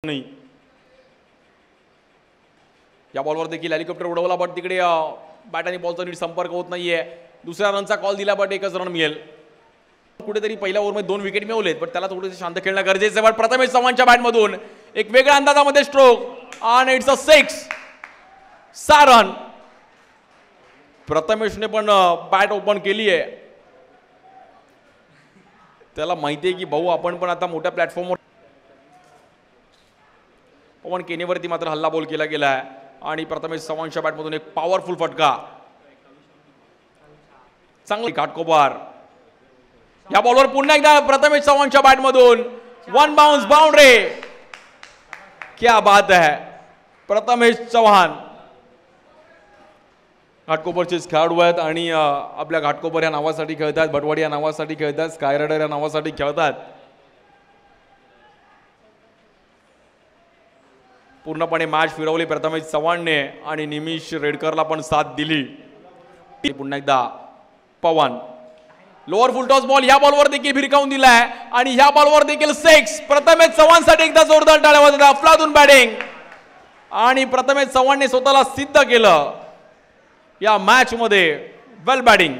नाही। या बॉलवर देखील हेलिकॉप्टर उडवला, बट तिकडे बॅट आणि बॉलचा नीट संपर्क होत नाहीये। दुसऱ्या रनचा कॉल दिला, बट एकच रन मिळेल। कुठेतरी पहिल्या ओव्हरमध्ये 2 विकेट मिळवलेत, पण त्याला थोडेसे शांत खेळणं गरजेचं आहे। पण प्रथमेश चव्हाणच्या बॅटमधून एक वेगळ्या अंदाजामध्ये स्ट्रोक आणि इट्स अ 6 रन। प्रथमेशने पण बॅट ओपन केली आहे। त्याला माहिती आहे की भाऊ आपण पण आता मोठ्या प्लॅटफॉर्मवर पवन केनेवरती मात्र हल्ला बॉल केला गेला आहे आणि प्रथमेश चव्हाणच्या बॅटमधून एक पॉवरफुल फटका। चांगली घाटकोपर। या बॉलवर पुन्हा एकदा प्रथमेश चव्हाणच्या बॅटमधून 1 बाउंस बाउंड्री। क्या बात है, प्रथमेश चव्हाण घाटकोपरचेच खेळाडू आहेत आणि आपल्या घाटकोपर या नावासाठी खेळतात, भटवाडी या नावासाठी खेळतात, स्काय रायडर या नावासाठी खेळतात। पूर्णपणे मॅच फिरवली प्रथमेश चव्हाणने आणि निमिष रेडकरला पण साथ दिली। पुन्हा एकदा पवन लोअर फुल टॉस बॉल, या बॉलवर देखील भिरकावून दिलाय आणि या बॉलवर देखील 6। प्रथमेश चव्हाणसाठी एकदा जोरदार टाळ्या वाजवत आहेत। अफलातून बॅटिंग आणि प्रथमेश चव्हाणने स्वतःला सिद्ध केलं या मॅच मध्ये। वेल बॅटिंग।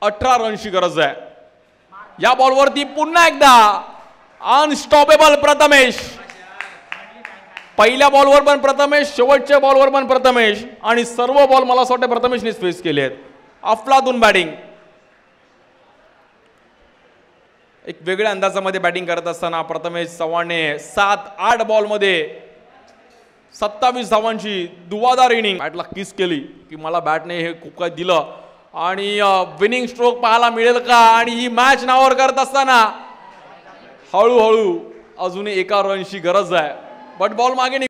18 रनची गरज आहे। या बॉलवरती पुन्हा एकदा अनस्टॉपेबल प्रथमेश। पहिल्या बॉलवर पण प्रथमेश, शेवटच्या बॉलवर पण प्रथमेश आणि सर्व बॉल मला असं वाटतं प्रथमेशनेच फेस केले आहेत। अफलातून बॅटिंग। एक वेगळ्या अंदाजामध्ये बॅटिंग करत असताना प्रथमेश चव्हाणने 7-8 बॉलमध्ये 27 धावांची दुवादार इनिंग बॅटला किस केली की मला बॅटने हे खूप काही दिलं आणि विनिंग स्ट्रोक पाहायला मिळेल का। आणि ही मॅच नावावर करत असताना हळूहळू अजूनही 1 रनची गरज आहे, बट बॉल मागे